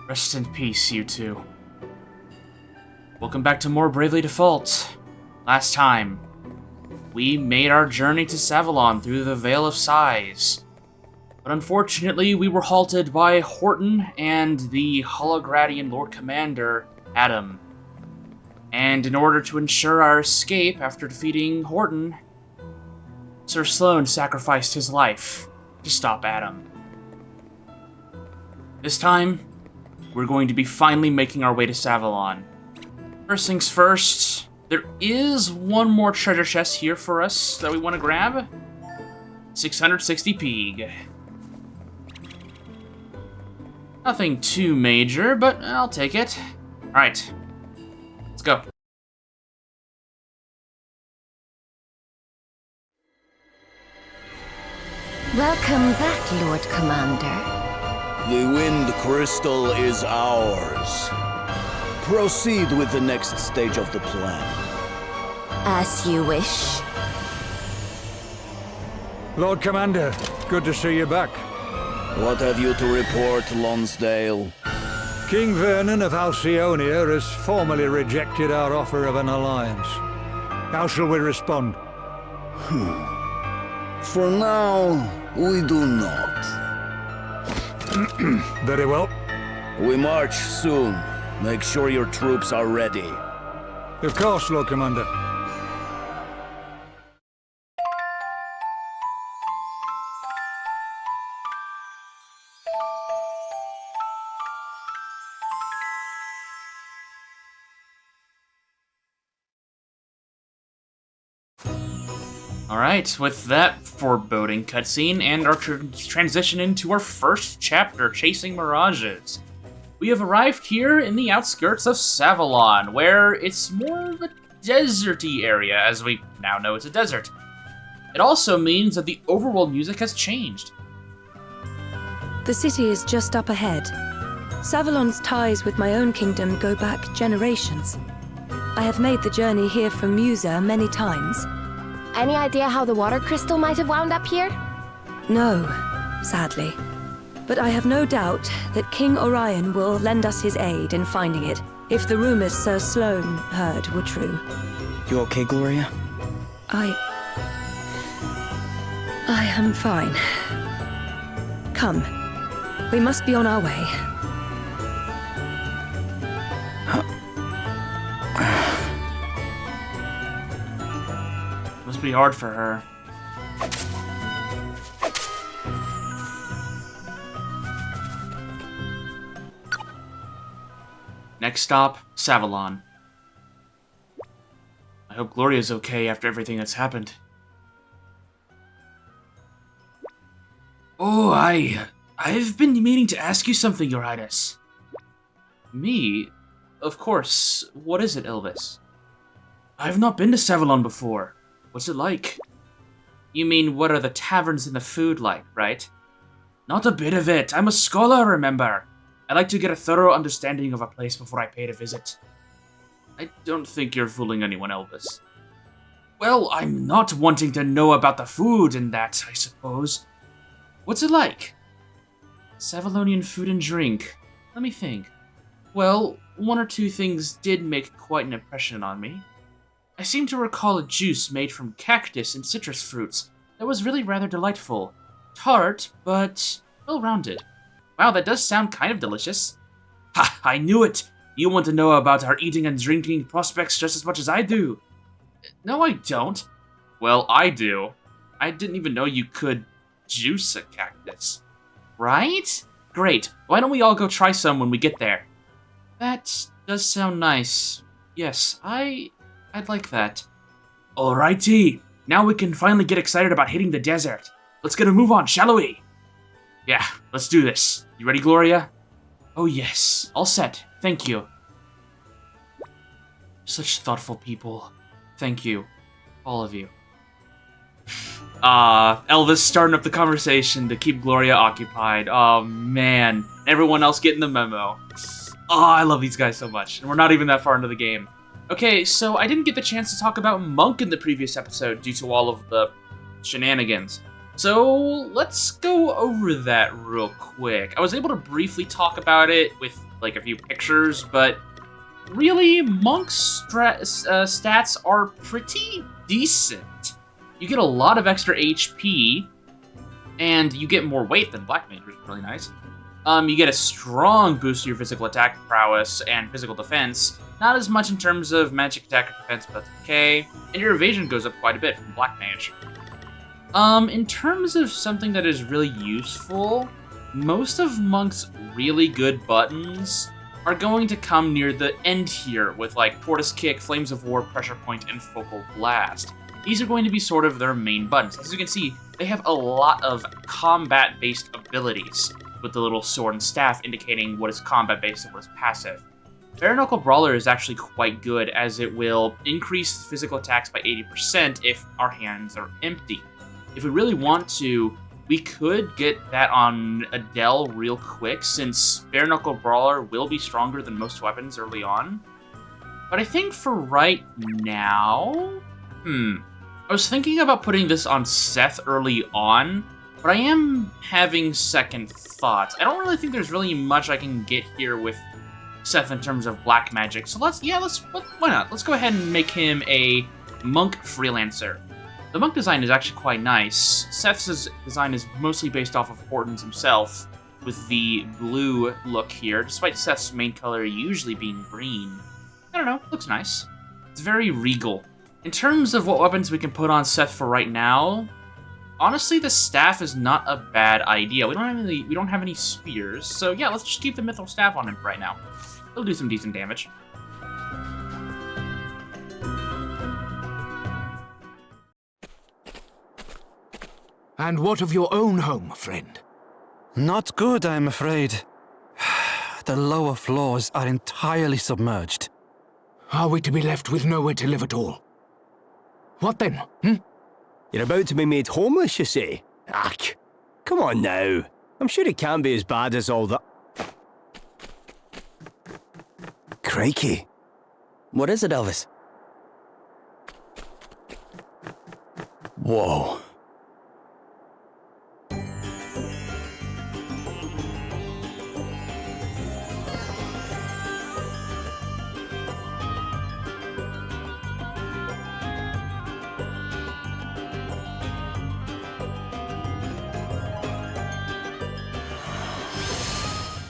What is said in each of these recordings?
Rest in peace, you two. Welcome back to more Bravely Default. Last time, we made our journey to Savalon through the Vale of Sighs. But unfortunately, we were halted by Horton and the Hologradian Lord Commander, Adam. And in order to ensure our escape after defeating Horton, Sir Sloan sacrificed his life to stop Adam. This time, we're going to be finally making our way to Savalon. First things first, there is one more treasure chest here for us that we want to grab. 660 pig. Nothing too major, but I'll take it. Alright, let's go. Welcome back, Lord Commander. The wind crystal is ours. Proceed with the next stage of the plan. As you wish. Lord Commander, good to see you back. What have you to report, Lonsdale? King Vernon of Alcyonia has formally rejected our offer of an alliance. How shall we respond? For now, we do not. Very well. We march soon. Make sure your troops are ready. Of course, Lord Commander. Alright, with that foreboding cutscene and our transition into our first chapter, Chasing Mirages, we have arrived here in the outskirts of Savalon, where it's more of a deserty area, as we now know it's a desert. It also means that the overworld music has changed. The city is just up ahead. Savalon's ties with my own kingdom go back generations. I have made the journey here from Musa many times. Any idea how the water crystal might have wound up here? No, sadly. But I have no doubt that King Orion will lend us his aid in finding it, if the rumors Sir Sloan heard were true. You okay, Gloria? I am fine. Come. We must be on our way. Must be hard for her. Next stop, Savalon. I hope Gloria's okay after everything that's happened. Oh, I've been meaning to ask you something, Your Highness. Me? Of course. What is it, Elvis? I've not been to Savalon before. What's it like? You mean, what are the taverns and the food like, right? Not a bit of it. I'm a scholar, remember? I like to get a thorough understanding of a place before I pay it a visit. I don't think you're fooling anyone, Elvis. Well, I'm not wanting to know about the food and that, I suppose. What's it like? Savalonian food and drink. Let me think. Well, one or two things did make quite an impression on me. I seem to recall a juice made from cactus and citrus fruits that was really rather delightful. Tart, but well-rounded. Wow, that does sound kind of delicious. Ha! I knew it! You want to know about our eating and drinking prospects just as much as I do. No, I don't. Well, I do. I didn't even know you could juice a cactus. Right? Great. Why don't we all go try some when we get there? That does sound nice. Yes, I'd like that. Alrighty. Now we can finally get excited about hitting the desert. Let's get a move on, shall we? Yeah, let's do this. You ready, Gloria? Oh yes, all set. Thank you. Such thoughtful people. Thank you. All of you. Elvis starting up the conversation to keep Gloria occupied. Oh man. Everyone else getting the memo. Oh, I love these guys so much. And we're not even that far into the game. Okay, so I didn't get the chance to talk about Monk in the previous episode due to all of the shenanigans. So let's go over that real quick. I was able to briefly talk about it with like a few pictures, but really, Monk's stats are pretty decent. You get a lot of extra HP, and you get more weight than Black Mage, which is really nice. You get a strong boost to your physical attack prowess and physical defense. Not as much in terms of magic attack or defense, but that's okay. And your evasion goes up quite a bit from Black Mage. In terms of something that is really useful, most of Monk's really good buttons are going to come near the end here with like Portus Kick, Flames of War, Pressure Point, and Focal Blast. These are going to be sort of their main buttons. As you can see, they have a lot of combat-based abilities, with the little sword and staff indicating what is combat-based and what is passive. Bare Knuckle Brawler is actually quite good, as it will increase physical attacks by 80% if our hands are empty. If we really want to, we could get that on Adele real quick, since Bare Knuckle Brawler will be stronger than most weapons early on. But I think for right now... I was thinking about putting this on Seth early on, but I am having second thoughts. I don't really think there's really much I can get here with Seth in terms of black magic. So why not? Let's go ahead and make him a monk freelancer. The monk design is actually quite nice. Seth's design is mostly based off of Horton's himself, with the blue look here, despite Seth's main color usually being green. I don't know, looks nice. It's very regal. In terms of what weapons we can put on Seth for right now, honestly, the staff is not a bad idea. We don't have any spears, so yeah, let's just keep the mithril staff on him right now. It'll do some decent damage. And what of your own home, friend? Not good, I'm afraid. The lower floors are entirely submerged. Are we to be left with nowhere to live at all? What then, You're about to be made homeless, you say? Ach, come on now. I'm sure it can't be as bad as all that. Crikey. What is it, Elvis? Whoa.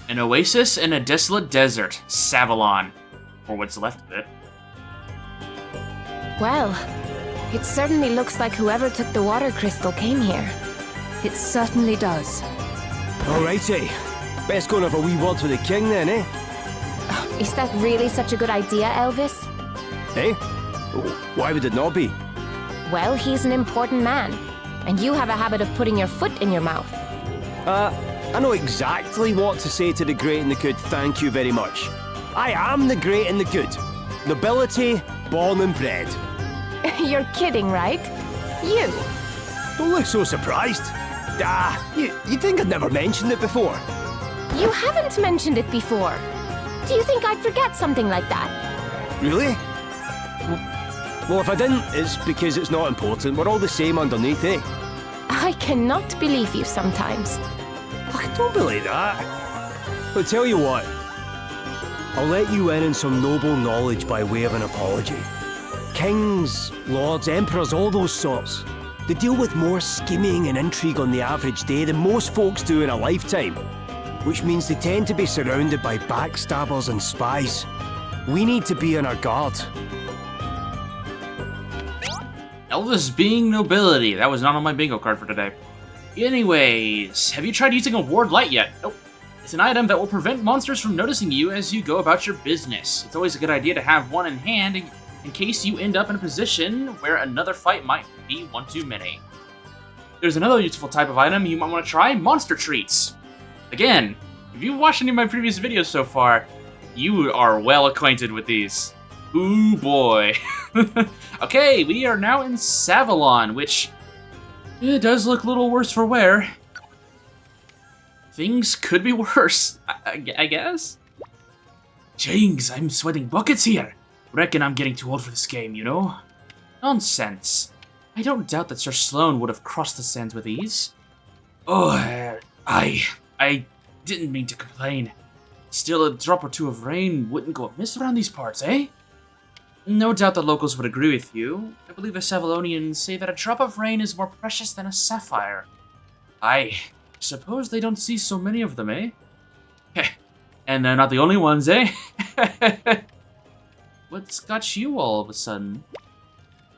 An oasis in a desolate desert, Savalon, or what's left of it. Well, it certainly looks like whoever took the water crystal came here. It certainly does. Alrighty. Best go and have a wee word with the king then, eh? Is that really such a good idea, Elvis? Eh? Why would it not be? Well, he's an important man, and you have a habit of putting your foot in your mouth. I know exactly what to say to the great and the good, thank you very much. I am the great and the good. Nobility, born and bred. You're kidding, right? You? Don't look so surprised. You think I'd never mentioned it before? You haven't mentioned it before. Do you think I'd forget something like that? Really? Well, if I didn't, it's because it's not important. We're all the same underneath, eh? I cannot believe you sometimes. Oh, don't believe that. But tell you what, I'll let you in on some noble knowledge by way of an apology. Kings, lords, emperors, all those sorts, they deal with more scheming and intrigue on the average day than most folks do in a lifetime, which means they tend to be surrounded by backstabbers and spies. We need to be on our guard. Elvis being nobility. That was not on my bingo card for today. Anyways, have you tried using a ward light yet? Nope. It's an item that will prevent monsters from noticing you as you go about your business. It's always a good idea to have one in hand in case you end up in a position where another fight might be one too many. There's another useful type of item you might want to try, monster treats. Again, if you've watched any of my previous videos so far, you are well acquainted with these. Ooh boy. Okay, we are now in Savalon, which it does look a little worse for wear. Things could be worse, I guess. Jings, I'm sweating buckets here. Reckon I'm getting too old for this game, you know? Nonsense. I don't doubt that Sir Sloan would have crossed the sands with ease. Oh, I didn't mean to complain. Still, a drop or two of rain wouldn't go amiss around these parts, eh? No doubt the locals would agree with you. I believe the Savalonians say that a drop of rain is more precious than a sapphire. I suppose they don't see so many of them, eh? And they're not the only ones, eh? What's got you all of a sudden?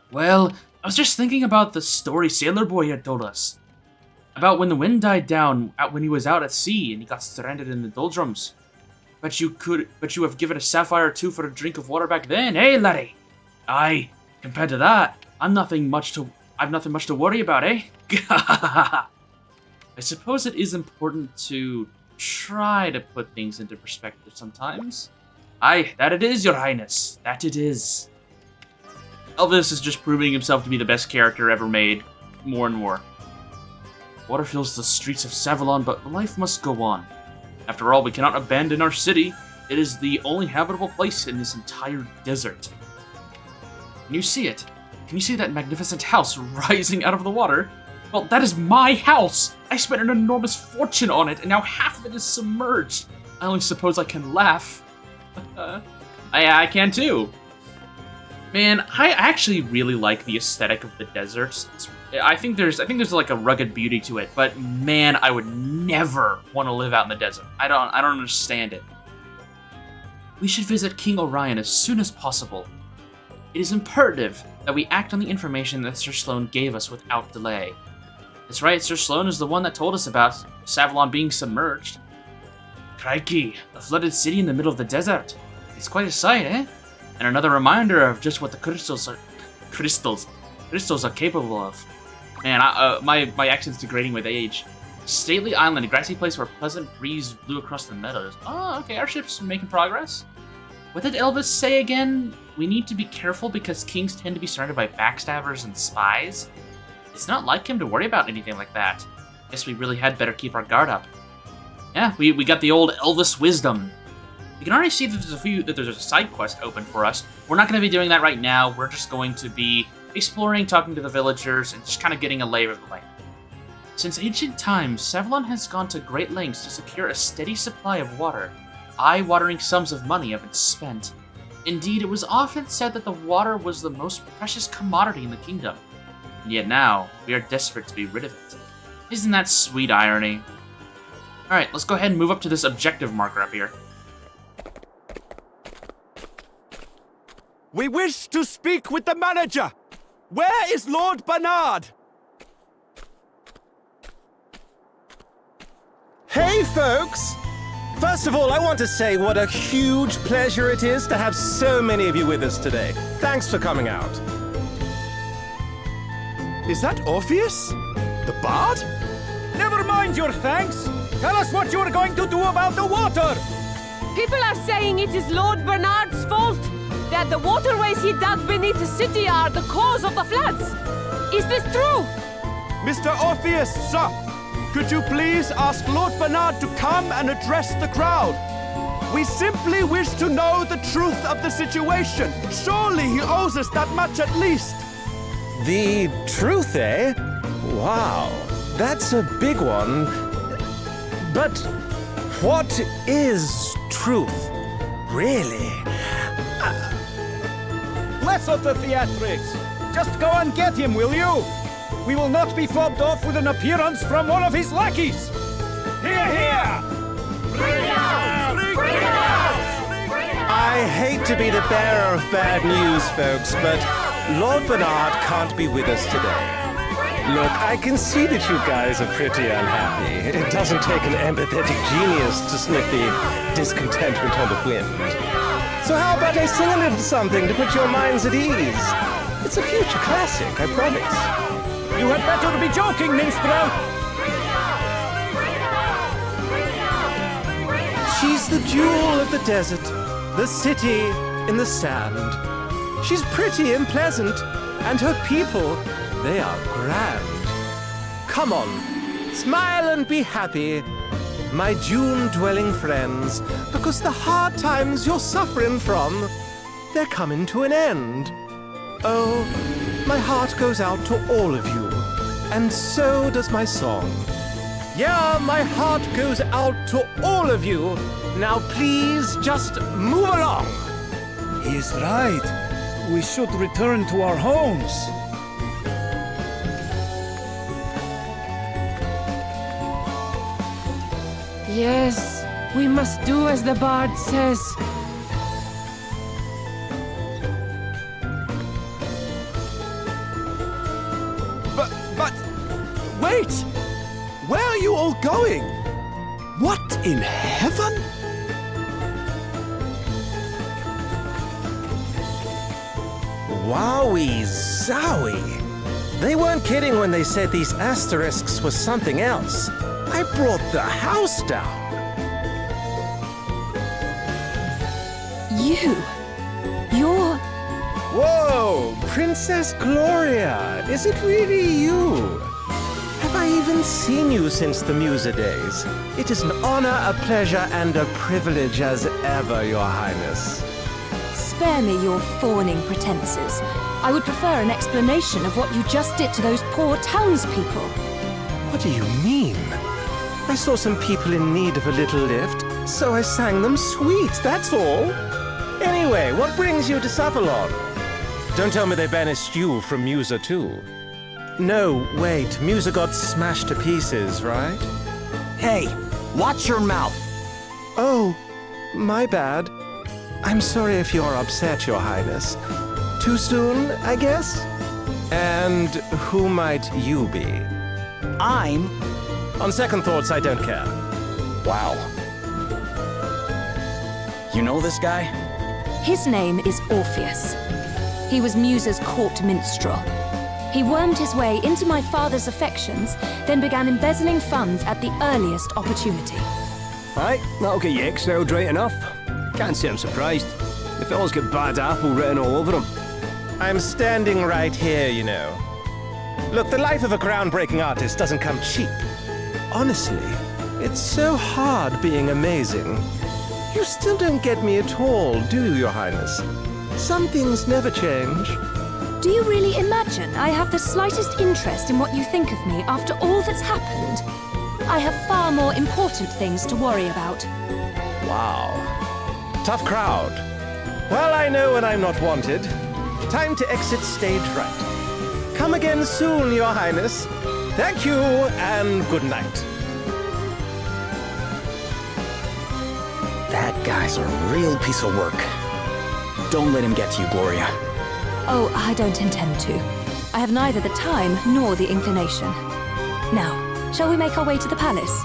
Well, I was just thinking about the story Sailor Boy had told us. About when the wind died down when he was out at sea and he got stranded in the doldrums. But you have given a sapphire or two for a drink of water back then, eh, laddie? Aye, compared to that, I've nothing much to worry about, eh? I suppose it is important to try to put things into perspective sometimes. Aye, that it is, your highness. That it is. Elvis is just proving himself to be the best character ever made, more and more. Water fills the streets of Savalon, but life must go on. After all, we cannot abandon our city. It is the only habitable place in this entire desert. Can you see it? Can you see that magnificent house rising out of the water? Well, that is my house! I spent an enormous fortune on it, and now half of it is submerged. I only suppose I can laugh. I can too. Man, I actually really like the aesthetic of the desert. I think there's like a rugged beauty to it, but man, I would never want to live out in the desert. I don't understand it. We should visit King Orion as soon as possible. It is imperative that we act on the information that Sir Sloane gave us without delay. That's right, Sir Sloane is the one that told us about Savalon being submerged. Crikey, a flooded city in the middle of the desert. It's quite a sight, eh? And another reminder of just what the crystals are capable of. Man, my accent's degrading with age. Stately island, a grassy place where a pleasant breeze blew across the meadows. Oh, okay, our ship's making progress. What did Elvis say again? We need to be careful because kings tend to be surrounded by backstabbers and spies. It's not like him to worry about anything like that. Guess we really had better keep our guard up. Yeah, we got the old Elvis wisdom. You can already see that there's a side quest open for us. We're not going to be doing that right now. We're just going to be exploring, talking to the villagers, and just kind of getting a lay of the land. Since ancient times, Savalon has gone to great lengths to secure a steady supply of water. Eye-watering sums of money have been spent. Indeed, it was often said that the water was the most precious commodity in the kingdom. And yet now, we are desperate to be rid of it. Isn't that sweet irony? Alright, let's go ahead and move up to this objective marker up here. We wish to speak with the manager! Where is Lord Bernard? Hey, folks! First of all, I want to say what a huge pleasure it is to have so many of you with us today. Thanks for coming out. Is that Orpheus? The bard? Never mind your thanks! Tell us what you're going to do about the water! People are saying it is Lord Bernard's fault. That the waterways he dug beneath the city are the cause of the floods. Is this true? Mr. Orpheus, sir! Could you please ask Lord Bernard to come and address the crowd? We simply wish to know the truth of the situation. Surely he owes us that much at least. The truth, eh? Wow, that's a big one. But what is truth, really? Less of the theatrics. Just go and get him, will you? We will not be fobbed off with an appearance from one of his lackeys. Hear, hear! Bring it out! Bring it out! I hate to be the bearer of bad news, folks, but Lord Bernard can't be with us today. Look, I can see that you guys are pretty unhappy. It doesn't take an empathetic genius to sniff the discontentment on the wind. So how about I sing a little something to put your minds at ease? It's a future classic, I promise. You had better be joking, minstrel! She's the jewel of the desert, the city in the sand. She's pretty and pleasant, and her people, they are grand. Come on, smile and be happy, my June-dwelling friends, because the hard times you're suffering from, they're coming to an end. Oh, my heart goes out to all of you, and so does my song. Yeah, my heart goes out to all of you. Now please, just move along. He's right. We should return to our homes. Yes, we must do as the bard says. But, wait! Where are you all going? What in heaven? Wowie zowie. They weren't kidding when they said these asterisks were something else. I brought the house down. You're... Whoa, Princess Gloria, is it really you? Have I even seen you since the Musa days? It is an honor, a pleasure, and a privilege as ever, Your Highness. Spare me your fawning pretenses. I would prefer an explanation of what you just did to those poor townspeople. What do you mean? I saw some people in need of a little lift, so I sang them sweets, that's all. Anyway, what brings you to Savalon? Don't tell me they banished you from Musa too. No, wait, Musa got smashed to pieces, right? Hey, watch your mouth. Oh, my bad. I'm sorry if you're upset, Your Highness. Too soon, I guess? And who might you be? I'm... On second thoughts, I don't care. Wow. You know this guy? His name is Orpheus. He was Musa's court minstrel. He wormed his way into my father's affections, then began embezzling funds at the earliest opportunity. Aye, that'll get you exiled right enough. Can't say I'm surprised. The fellow's got bad apple written all over him. I'm standing right here, you know. Look, the life of a groundbreaking artist doesn't come cheap. Honestly, it's so hard being amazing. You still don't get me at all, do you, Your Highness? Some things never change. Do you really imagine I have the slightest interest in what you think of me after all that's happened? I have far more important things to worry about. Wow. Tough crowd. Well, I know when I'm not wanted. Time to exit stage right. Come again soon, Your Highness. Thank you, and good night. That guy's a real piece of work. Don't let him get to you, Gloria. Oh, I don't intend to. I have neither the time nor the inclination. Now, shall we make our way to the palace?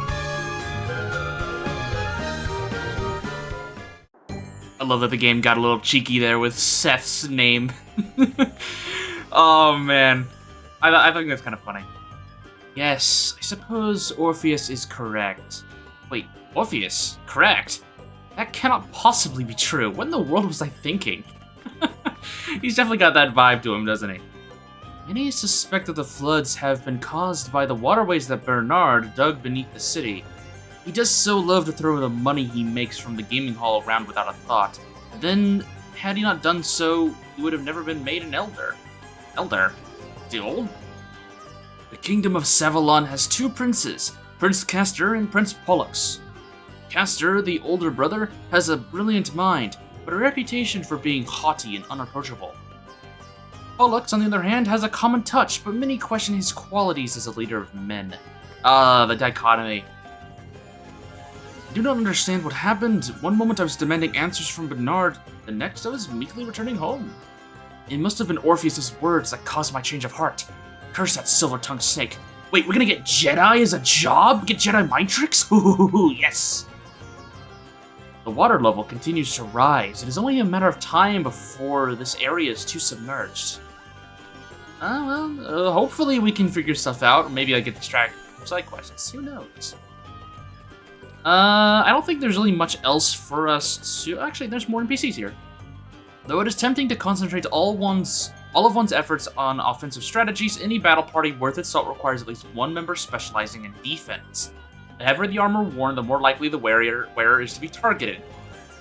I love that the game got a little cheeky there with Seth's name. Oh, man. I think that's kind of funny. Yes, I suppose Orpheus is correct. Wait, Orpheus? Correct? That cannot possibly be true. What in the world was I thinking? He's definitely got that vibe to him, doesn't he? Many suspect that the floods have been caused by the waterways that Bernard dug beneath the city. He does so love to throw the money he makes from the gaming hall around without a thought. Then, had he not done so, he would have never been made an elder. Elder? The old? The kingdom of Savalon has two princes, Prince Castor and Prince Pollux. Castor, the older brother, has a brilliant mind, but a reputation for being haughty and unapproachable. Pollux, on the other hand, has a common touch, but many question his qualities as a leader of men. The dichotomy. I do not understand what happened. One moment I was demanding answers from Bernard, the next I was meekly returning home. It must have been Orpheus's words that caused my change of heart. Curse that silver-tongued snake. Wait, we're gonna get Jedi as a job? Get Jedi mind tricks? Ooh, yes! The water level continues to rise. It is only a matter of time before this area is too submerged. Hopefully we can figure stuff out, or maybe I get distracted from side quests. Who knows? I don't think there's really much else for us to... Actually, there's more NPCs here. Though it is tempting to concentrate all of one's efforts on offensive strategies, any battle party worth its salt requires at least one member specializing in defense. The heavier the armor worn, the more likely the wearer is to be targeted.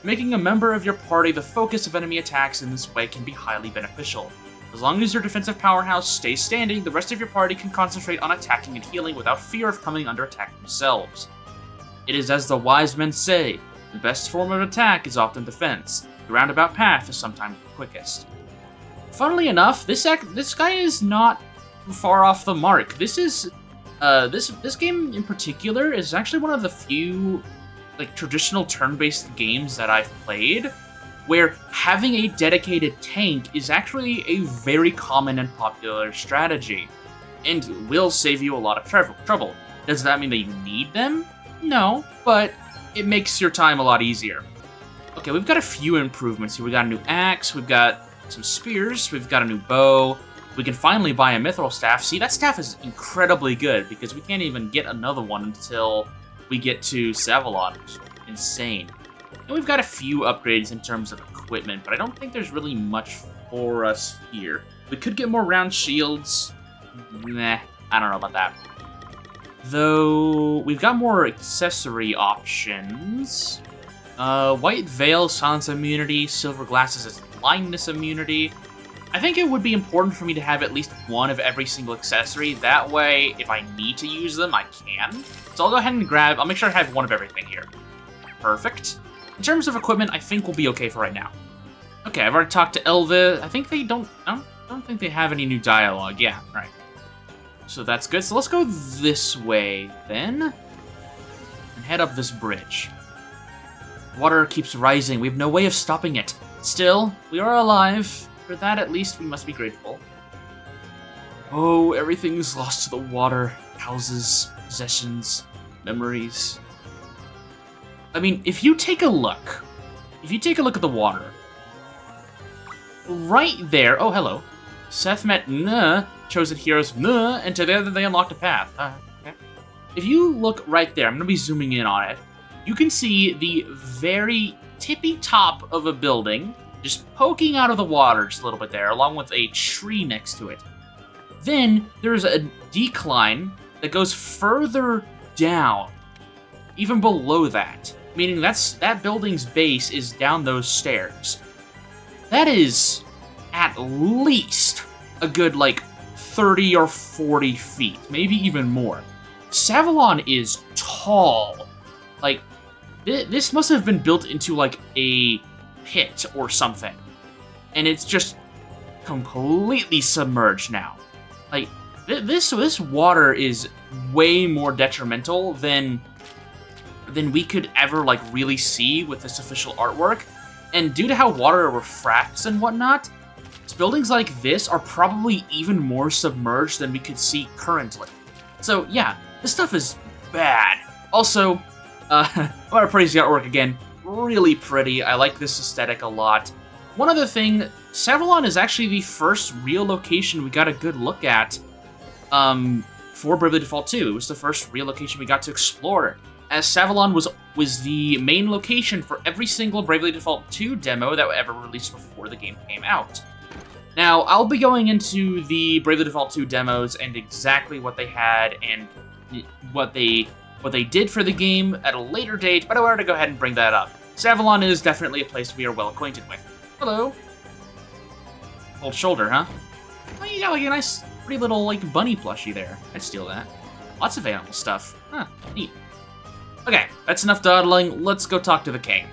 Making a member of your party the focus of enemy attacks in this way can be highly beneficial. As long as your defensive powerhouse stays standing, the rest of your party can concentrate on attacking and healing without fear of coming under attack themselves. It is as the wise men say, the best form of attack is often defense. The roundabout path is sometimes the quickest. Funnily enough, this guy is not far off the mark. This game in particular is actually one of the few traditional turn-based games that I've played where having a dedicated tank is actually a very common and popular strategy, and will save you a lot of trouble. Does that mean that you need them? No, but it makes your time a lot easier. Okay, we've got a few improvements here. We got a new axe, we've got some spears, we've got a new bow. We can finally buy a mithril staff. See, that staff is incredibly good because we can't even get another one until we get to Savalon, which is insane. And we've got a few upgrades in terms of equipment, but I don't think there's really much for us here. We could get more round shields. Nah, I don't know about that. Though, we've got more accessory options. White Veil, Silence Immunity, Silver Glasses is Blindness Immunity. I think it would be important for me to have at least one of every single accessory. That way, if I need to use them, I can. So I'll go ahead and I'll make sure I have one of everything here. Perfect. In terms of equipment, I think we'll be okay for right now. Okay, I've already talked to Elva. I don't think they have any new dialogue. Yeah, right. So that's good. So let's go this way, then. And head up this bridge. Water keeps rising. We have no way of stopping it. Still, we are alive. For that, at least, we must be grateful. Oh, everything's lost to the water. Houses, possessions, memories. I mean, if you take a look at the water, right there, oh, hello. Seth met Nuh, chosen heroes Nuh, and together they unlocked a path. Okay. If you look right there, I'm going to be zooming in on it, you can see the very tippy top of a building just poking out of the water just a little bit there, along with a tree next to it. Then there's a decline that goes further down, even below that, meaning that building's base is down those stairs. That is at least a good, 30 or 40 feet, maybe even more. Savalon is tall. This must have been built into, a pit or something. And it's just completely submerged now. This water is way more detrimental than we could ever, really see with this official artwork. And due to how water refracts and whatnot, buildings like this are probably even more submerged than we could see currently. So yeah, this stuff is bad. Also, I want to praise the artwork again. Really pretty. I like this aesthetic a lot. One other thing, Savalon is actually the first real location we got a good look at for Bravely Default 2. It was the first real location we got to explore, as Savalon was the main location for every single Bravely Default 2 demo that ever released before the game came out. Now, I'll be going into the Bravely Default 2 demos and exactly what they had and what they did for the game at a later date, but I wanted to go ahead and bring that up. Savalon is definitely a place we are well acquainted with. Hello. Cold shoulder, huh? Oh, you got a nice, pretty little, bunny plushie there. I'd steal that. Lots of animal stuff. Huh, neat. Okay, that's enough dawdling. Let's go talk to the king.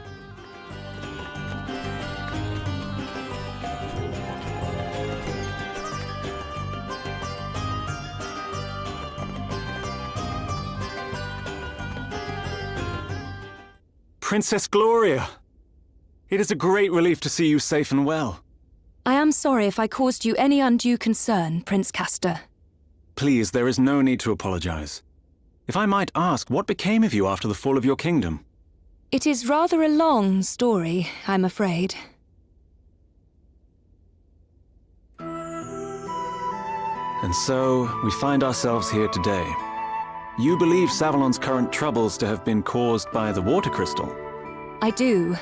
Princess Gloria! It is a great relief to see you safe and well. I am sorry if I caused you any undue concern, Prince Castor. Please, there is no need to apologize. If I might ask, what became of you after the fall of your kingdom? It is rather a long story, I'm afraid. And so, we find ourselves here today. You believe Savalon's current troubles to have been caused by the water crystal? I do,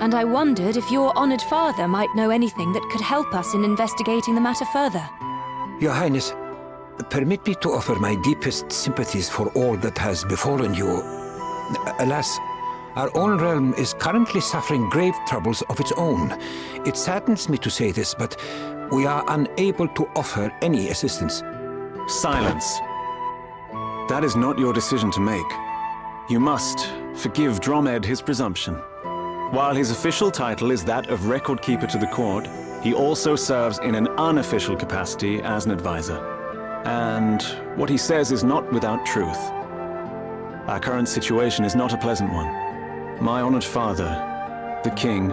and I wondered if your honored father might know anything that could help us in investigating the matter further. Your Highness, permit me to offer my deepest sympathies for all that has befallen you. Alas, Our own realm is currently suffering grave troubles of its own. It saddens me to say this, but we are unable to offer any assistance. Silence. That is not your decision to make. You must forgive Dromed his presumption. While his official title is that of Record Keeper to the court, he also serves in an unofficial capacity as an advisor. And what he says is not without truth. Our current situation is not a pleasant one. My honored father, the king,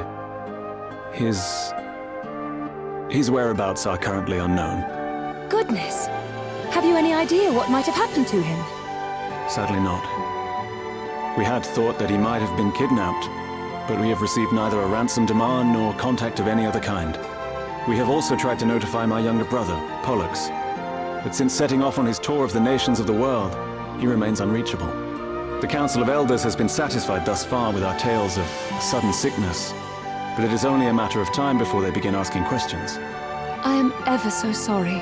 his whereabouts are currently unknown. Goodness! Have you any idea what might have happened to him? Sadly not. We had thought that he might have been kidnapped, but we have received neither a ransom demand nor contact of any other kind. We have also tried to notify my younger brother, Pollux, but since setting off on his tour of the nations of the world, he remains unreachable. The Council of Elders has been satisfied thus far with our tales of sudden sickness, but it is only a matter of time before they begin asking questions. I am ever so sorry.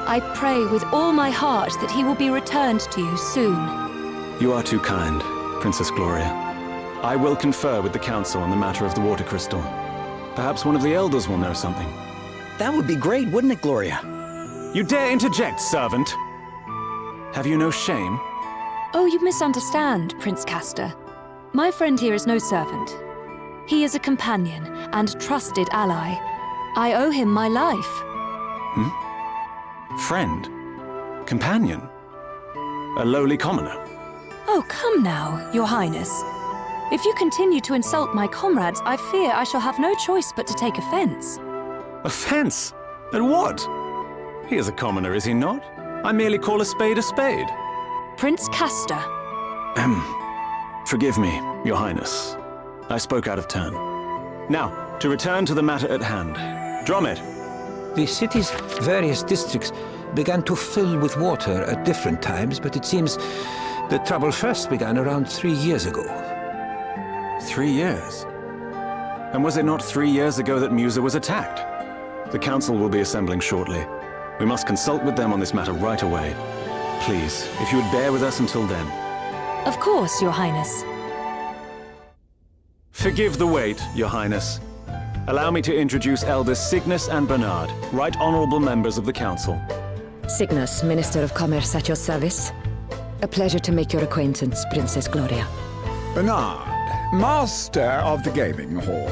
I pray with all my heart that he will be returned to you soon. You are too kind, Princess Gloria. I will confer with the Council on the matter of the water crystal. Perhaps one of the Elders will know something. That would be great, wouldn't it, Gloria? You dare interject, servant! Have you no shame? Oh, you misunderstand, Prince Castor. My friend here is no servant. He is a companion and trusted ally. I owe him my life. Friend? Companion? A lowly commoner? Oh, come now, Your Highness. If you continue to insult my comrades, I fear I shall have no choice but to take offense. Offense? At what? He is a commoner, is he not? I merely call a spade a spade. Prince Castor. Forgive me, Your Highness. I spoke out of turn. Now, to return to the matter at hand. Dromed. The city's various districts began to fill with water at different times, but it seems the trouble first began around 3 years ago. 3 years? And was it not 3 years ago that Musa was attacked? The Council will be assembling shortly. We must consult with them on this matter right away. Please, if you would bear with us until then. Of course, Your Highness. Forgive the wait, Your Highness. Allow me to introduce Elders Cygnus and Bernard, right honorable members of the Council. Cygnus, Minister of Commerce at your service. A pleasure to make your acquaintance, Princess Gloria. Bernard, Master of the Gaming Hall.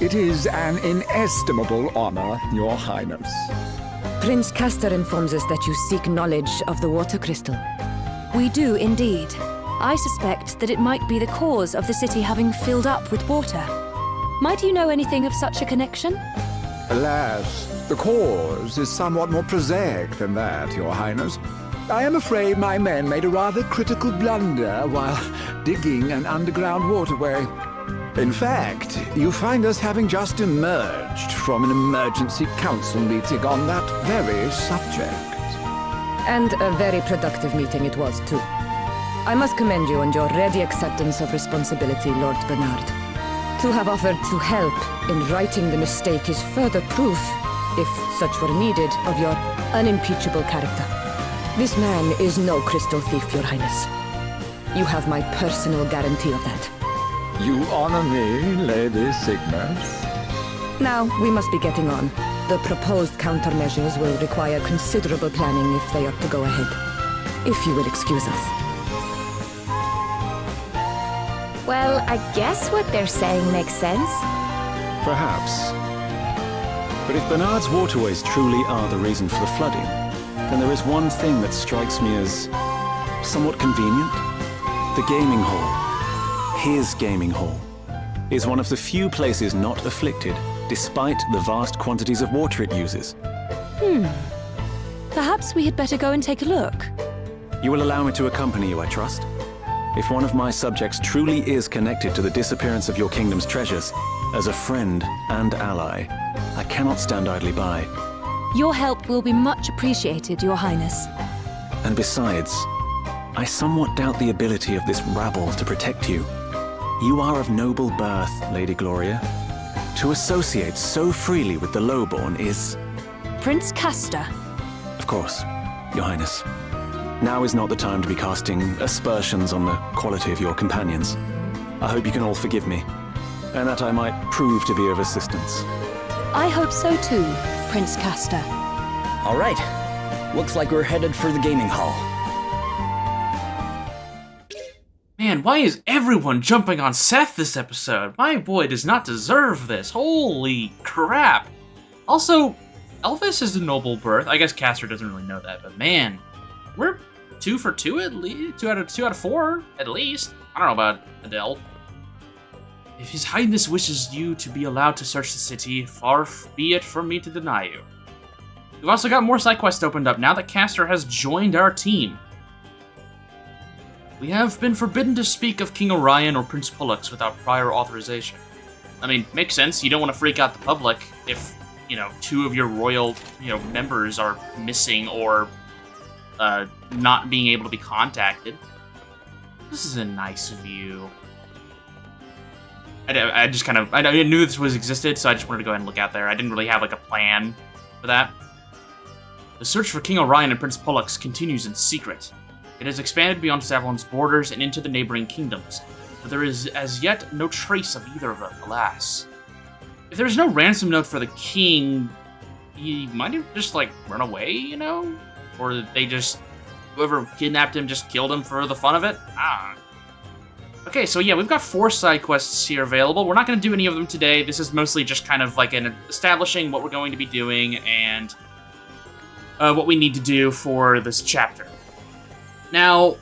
It is an inestimable honor, Your Highness. Prince Castor informs us that you seek knowledge of the water crystal. We do indeed. I suspect that it might be the cause of the city having filled up with water. Might you know anything of such a connection? Alas, the cause is somewhat more prosaic than that, Your Highness. I am afraid my men made a rather critical blunder while digging an underground waterway. In fact, you find us having just emerged from an emergency council meeting on that very subject. And a very productive meeting it was, too. I must commend you on your ready acceptance of responsibility, Lord Bernard. To have offered to help in righting the mistake is further proof, if such were needed, of your unimpeachable character. This man is no crystal thief, Your Highness. You have my personal guarantee of that. You honor me, Lady Cygnus. Now, we must be getting on. The proposed countermeasures will require considerable planning if they are to go ahead. If you will excuse us. Well, I guess what they're saying makes sense. Perhaps. But if Bernard's waterways truly are the reason for the flooding, then there is one thing that strikes me as somewhat convenient. The gaming hall. His gaming hall is one of the few places not afflicted, despite the vast quantities of water it uses. Perhaps we had better go and take a look. You will allow me to accompany you, I trust? If one of my subjects truly is connected to the disappearance of your kingdom's treasures, as a friend and ally, I cannot stand idly by. Your help will be much appreciated, Your Highness. And besides, I somewhat doubt the ability of this rabble to protect you. You are of noble birth, Lady Gloria. To associate so freely with the lowborn is... Prince Castor. Of course, Your Highness. Now is not the time to be casting aspersions on the quality of your companions. I hope you can all forgive me, and that I might prove to be of assistance. I hope so too, Prince Castor. All right. Looks like we're headed for the gaming hall. Man, why is everyone jumping on Seth this episode? My boy does not deserve this. Holy crap. Also, Elvis is a noble birth. I guess Castor doesn't really know that, but man, we're 2 for 2 at least. 2 out of 4 at least. I don't know about Adele. If His Highness wishes you to be allowed to search the city, far be it from me to deny you. We've also got more side quests opened up now that Castor has joined our team. We have been forbidden to speak of King Orion or Prince Pollux without prior authorization. I mean, makes sense. You don't want to freak out the public if, 2 of your royal, members are missing or not being able to be contacted. This is a nice view. I just kind of, I knew this existed, so I just wanted to go ahead and look out there. I didn't really have, a plan for that. The search for King Orion and Prince Pollux continues in secret. It has expanded beyond Savalon's borders and into the neighboring kingdoms, but there is as yet no trace of either of them, alas. If there's no ransom note for the king, he might have just, run away, Or they just, whoever kidnapped him just killed him for the fun of it? Okay, so yeah, we've got 4 side quests here available. We're not going to do any of them today. This is mostly just kind of an establishing what we're going to be doing and what we need to do for this chapter. Now,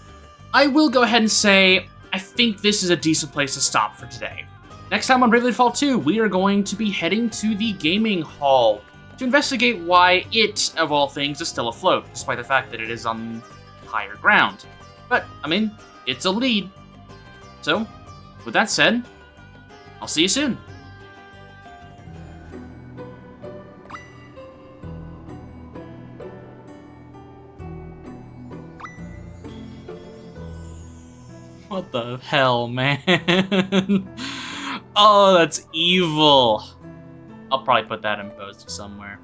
I will go ahead and say, I think this is a decent place to stop for today. Next time on Bravely Default 2, we are going to be heading to the gaming hall to investigate why it, of all things, is still afloat, despite the fact that it is on higher ground. But, it's a lead. So, with that said, I'll see you soon. What the hell, man? Oh, that's evil. I'll probably put that in post somewhere.